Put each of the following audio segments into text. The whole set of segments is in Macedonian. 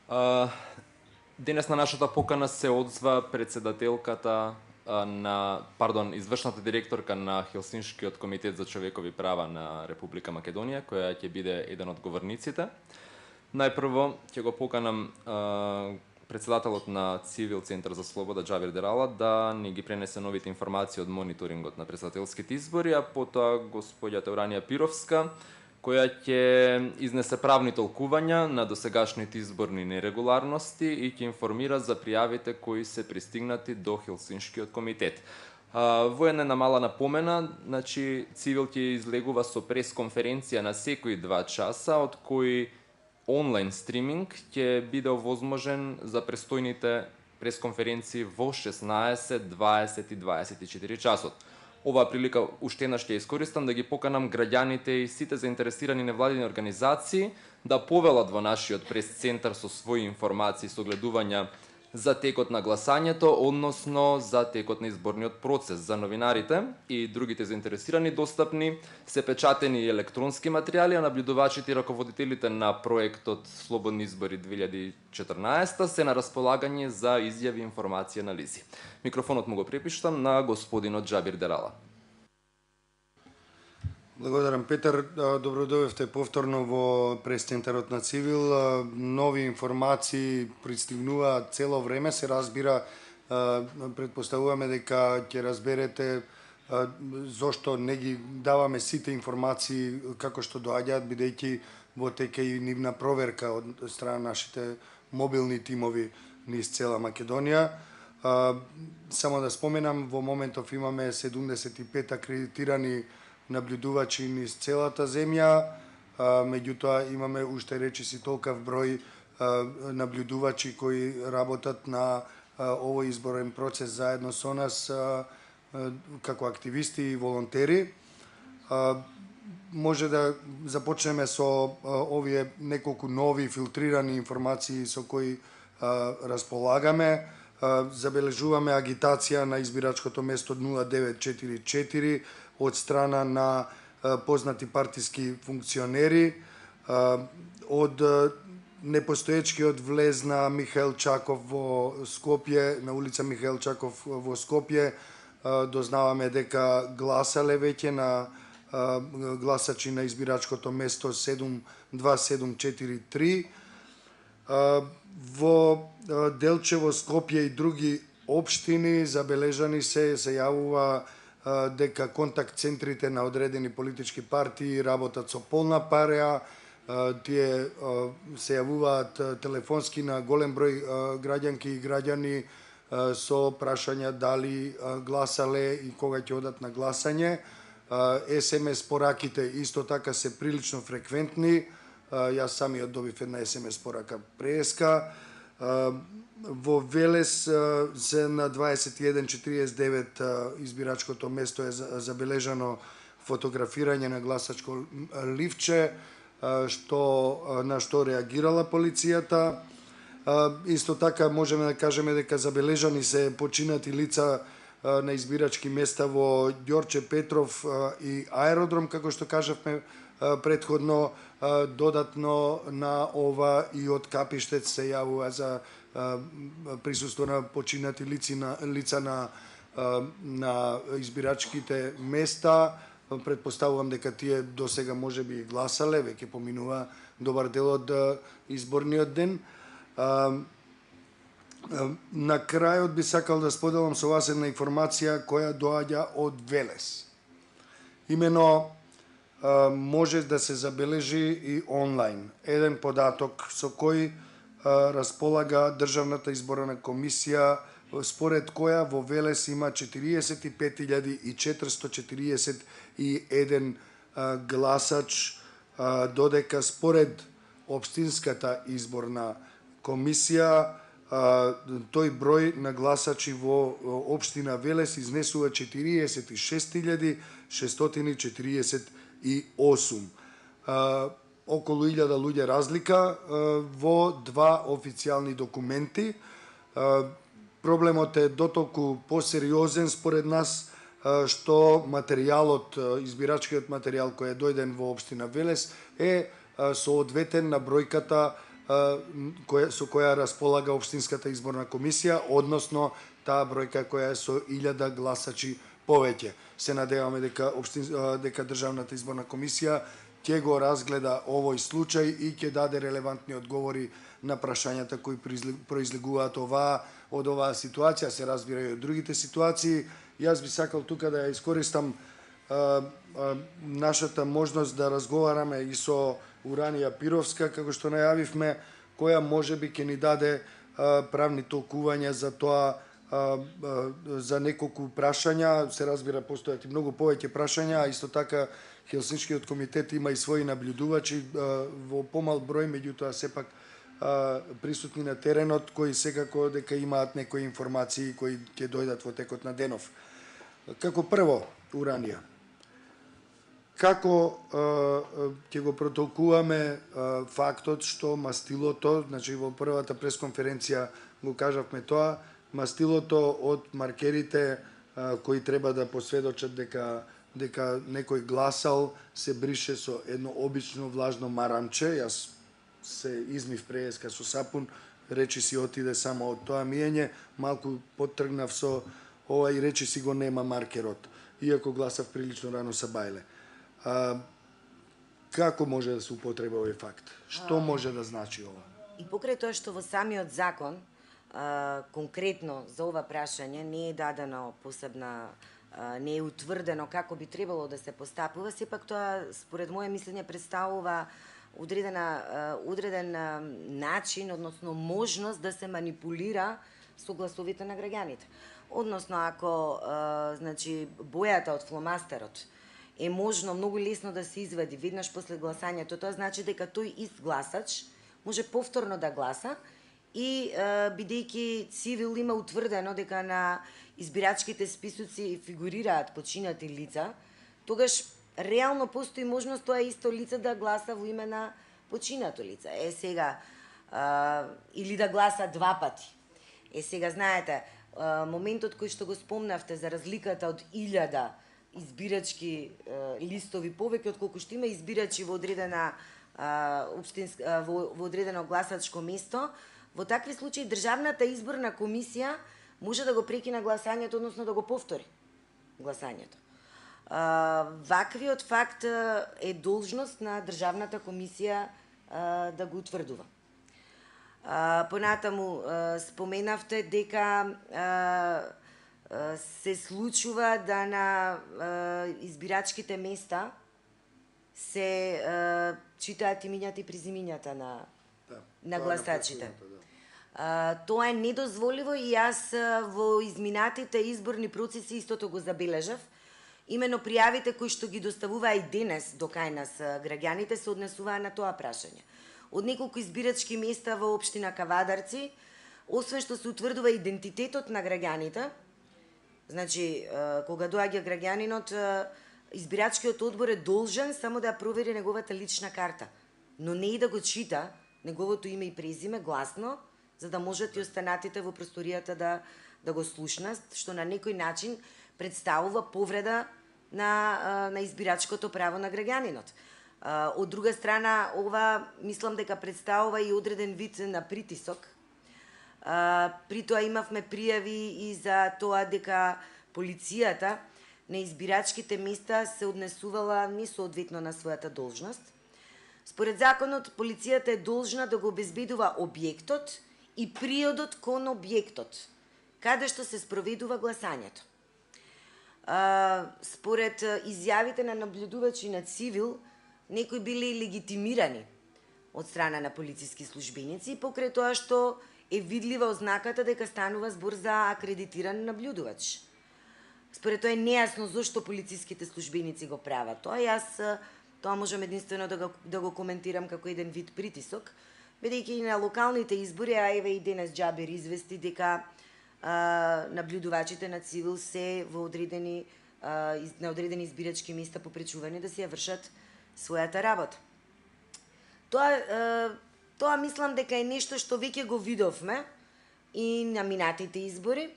А, Денес на нашата покана се одзва председателката извршната директорка на Хелсиншкиот комитет за човекови права на Република Македонија, која ќе биде еден од говорниците. Најпрво ќе го поканам председателот на Цивил Центар за слобода Џабир Дерала да ни ги пренесе новите информации од мониторингот на председателските избори, а потоа господјата Уранија Пировска, која ќе изнесе правни толкувања на досегашните изборни нерегуларности и ќе информира за пријавите кои се пристигнати до Хелсиншкиот комитет. Во една мала напомена, значи Цивил ќе излегува со пресконференција на секои 2 часа, од кои онлайн стриминг ќе биде овозможен за престојните пресконференции во 16, 20 и 24 часот. Оваа прилика уште еднаш ќе искористам да ги поканам граѓаните и сите заинтересирани невладини организации да повелат во нашиот прес-центар со своји информации и согледувања за текот на гласањето, односно за текот на изборниот процес. За новинарите и другите заинтересирани достапни се печатени и електронски материјали, а набљудувачите и раководителите на проектот Слободни избори 2014 се на располагање за изјави и информација на лизи. Микрофонот му го препиштам на господинот Џабир Дерала. Благодарам, Петар. Добро дојдовте повторно во прес-центарот на Цивил. Нови информации пристигнуваат цело време, се разбира. Предпоставуваме дека ќе разберете зошто не ги даваме сите информации како што доаѓаат, бидејќи во тек е и нивна проверка од страна нашите мобилни тимови низ цела Македонија. Само да споменам, во моментов имаме 75 акредитирани наблюдувачи низ целата земја, меѓутоа имаме уште речиси толкав број наблюдувачи кои работат на овој изборен процес заедно со нас како активисти и волонтери. Може да започнеме со овие неколку нови филтрирани информации со кои располагаме. Забележуваме агитација на избирачкото место 0944 од страна на познати партиски функционери, од непостоечкиот влез на Михаил Чаков во Скопје, на улица Михаил Чаков во Скопје, дознаваме дека гласале веќе на гласачи на избирачкото место 72743. Во Делчево, Скопје и други општини забележани се јавува дека контакт центрите на одредени политички партии работат со полна пареа. Тие се јавуваат телефонски на голем број граѓанки и граѓани со прашања дали гласале и кога ќе одат на гласање. СМС пораките исто така се прилично фреквентни. Јас самиот добив една СМС порака преска. Во Велес се на 21:49 избирачкото место е забележано фотографирање на гласачко ливче, на што реагирала полицијата. Исто така можеме да кажеме дека забележани се починати лица на избирачки места во Ѓорче Петров и аеродром, како што кажавме предходно. Додатно на ова и од Капиштец се јавува за присуство на починати лица на избирачките места. Предпоставувам дека тие до сега може би гласале, веќе поминува добар дел од изборниот ден. На крајот би сакал да споделам со вас една информација која доаѓа од Велес. Имено може да се забележи и онлайн еден податок со кој располага Државната изборна комисија, според која во Велес има 45.441 гласач, додека според Општинската изборна комисија тој број на гласачи во општина Велес изнесува 46.648. Околу 1000 луѓе разлика во два официјални документи. Проблемот е дотолку посериозен според нас што материјалот, избирачкиот материјал кој е дојден во општина Велес е соодветен на бројката со која располага Општинската изборна комисија, односно таа бројка која е со 1000 гласачи повеќе. Се надеваме дека Државната изборна комисија ќе го разгледа овој случај и ќе даде релевантни одговори на прашањата кои произлегуваат од оваа ситуација, се разбира и од другите ситуации. Јас би сакал тука да ја искористам нашата можност да разговараме и со Уранија Пировска, како што најавивме, која можеби ќе ни даде правни толкувања за тоа, за неколку прашања. Се разбира, постојат и многу повеќе прашања, а исто така Хелсиншкиот комитет има и своји наблюдувачи во помал број, меѓутоа сепак присутни на теренот, кои секако дека имаат некои информации кои ќе дојдат во текот на денов. Како прво, Уранија, како ќе го протолкуваме фактот што мастилото, значи во првата пресконференција го кажавме тоа, мастилото од маркерите кои треба да посведочат дека некој гласал се брише со едно обично влажно марамче. Јас се измив преска со сапун, речи си отиде само од тоа миење, малку поттргнав со ова и речи си го нема маркерот, иако гласав прилично рано са бајле. Како може да се употреба овој факт? Што може да значи ова? И покрај тоа што во самиот закон конкретно за ова прашање не е дадено посебна, не е утврдено како би требало да се постапува, сепак тоа според моје мислење представува одреден начин, односно можност да се манипулира со гласовите на граѓаните. Односно, ако значи бојата од фломастерот е можно многу лесно да се извади веднаш после гласањето, тоа значи дека тој ист гласач може повторно да гласа и бидејќи цивил има утврдено дека на избирачките списоци фигурираат починати лица, тогаш реално постои можност тоа исто лице да гласа во име на починато лице. Сега или да гласа два пати. Сега знаете, моментот кој што го спомнавте за разликата од 1000 избирачки листови повеќе отколку што има избирачи во одредена во одредено гласачко место, во такви случаи Државната изборна комисија може да го прекина гласањето, односно да го повтори гласањето. Ваквиот факт е должност на Државната комисија да го утврдува. Понатаму споменавте дека се случува да на избирачките места се читаат имињата и презимињата на гласачите. Тоа е недозволиво и јас во изминатите изборни процеси истото го забележав. Имено пријавите кои што ги доставуваа и денес до кај нас граѓаните се однесуваа на тоа прашање. Од неколку избирачки места во општина Кавадарци, освен што се утврдува идентитетот на граѓаните, значи кога доаѓа граѓанинот, избирачкиот одбор е должен само да ја провери неговата лична карта, но не и да го чита неговото име и презиме гласно, за да можат и останатите во просторијата да го слушнат, што на некој начин представува повреда на избирачкото право на граѓанинот. Од друга страна, ова мислам дека представува и одреден вид на притисок. При тоа имавме пријави и за тоа дека полицијата на избирачките места се однесувала несоодветно на својата должност. Според законот, полицијата е должна да го обезбедува објектот и приодот кон објектот, каде што се спроведува гласањето. Според изјавите на наблюдувачи на цивил, некои биле легитимирани од страна на полициски службеници, покрај тоа што е видлива ознаката дека станува збор за акредитиран наблюдувач. Според тоа е нејасно зошто полициските службеници го прават тоа. Тоа можам единствено да го коментирам како еден вид притисок, бидејќи и на локалните избори, а еве и денес Џабер извести дека наблюдувачите на цивил се во на одредени избирачки места попречувани да си ја вршат својата работа. Тоа мислам дека е нешто што веќе го видовме и на минатите избори.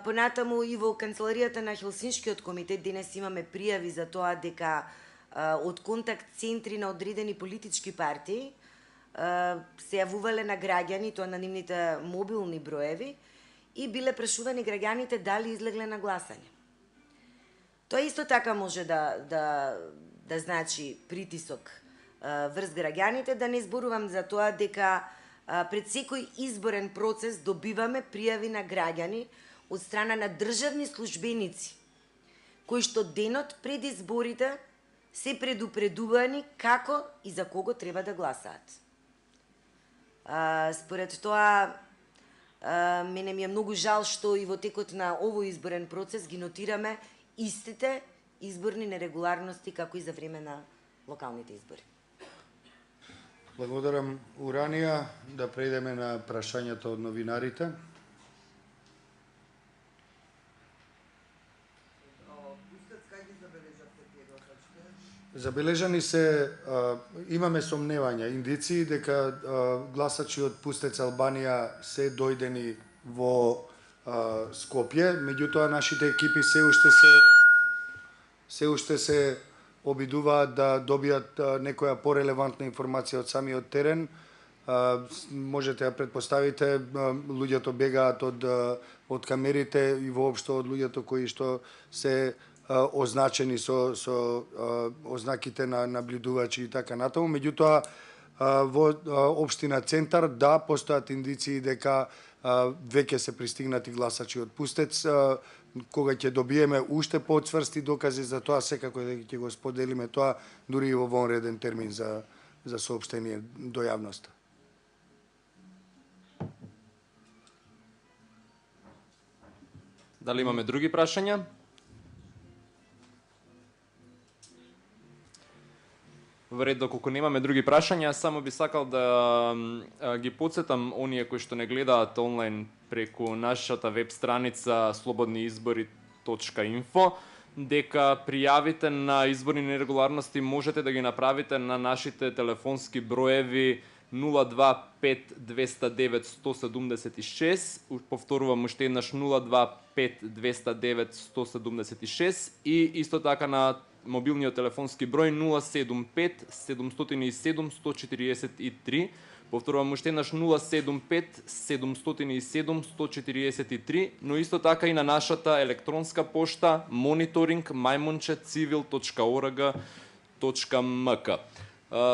Понатаму и во канцеларијата на Хелсиншкиот комитет денес имаме пријави за тоа дека од контакт центри на одредени политички партии се јавувале на граѓани, тоа на нивните мобилни броеви, и биле прашувани граѓаните дали излегле на гласање. Тоа исто така може да значи притисок врз граѓаните, да не зборувам за тоа дека пред секој изборен процес добиваме пријави на граѓани од страна на државни службеници, кои што денот пред изборите се предупредувани како и за кого треба да гласаат. Според тоа, мене ми е многу жал што и во текот на овој изборен процес ги нотираме истите изборни нерегуларности како и за време на локалните избори. Благодарам, Уранија. Да преидеме на прашањето од новинарите. Забележани се, имаме сомневања, индиции дека гласачи од Пустец Албанија се дојдени во Скопје, меѓутоа нашите екипи се уште се обидуваат да добијат некоја порелевантна информација од самиот терен. Можете да претпоставите, луѓето бегаат од камерите и воопшто од луѓето кои што се означени со ознаките на наблюдувачи и така натаму. Меѓутоа, во општина Центар, да, постојат индиции дека веќе се пристигнати гласачи од Пустец. Кога ќе добиеме уште поцврсти докази за тоа, секако ќе го споделиме тоа, дури и во вонреден термин за соопштение до јавноста. Дали имаме други прашања? Во ред, доколку немаме други прашања, само би сакал да ги подсетам оние кои што не гледаат онлайн преку нашата веб страница slobodniizbori.info, дека пријавите на изборни нерегуларности можете да ги направите на нашите телефонски броеви 025 209 176, повторувам уште еднаш 025 209 176 и исто така на мобилниот телефонски број 075 707 143, повторувам уште еднаш 075 707 143, но исто така и на нашата електронска пошта monitoring@civil.org.mk.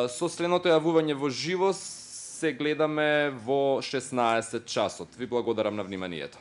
Со следното јавување во живо се гледаме во 16 часот. Ви благодарам на вниманието.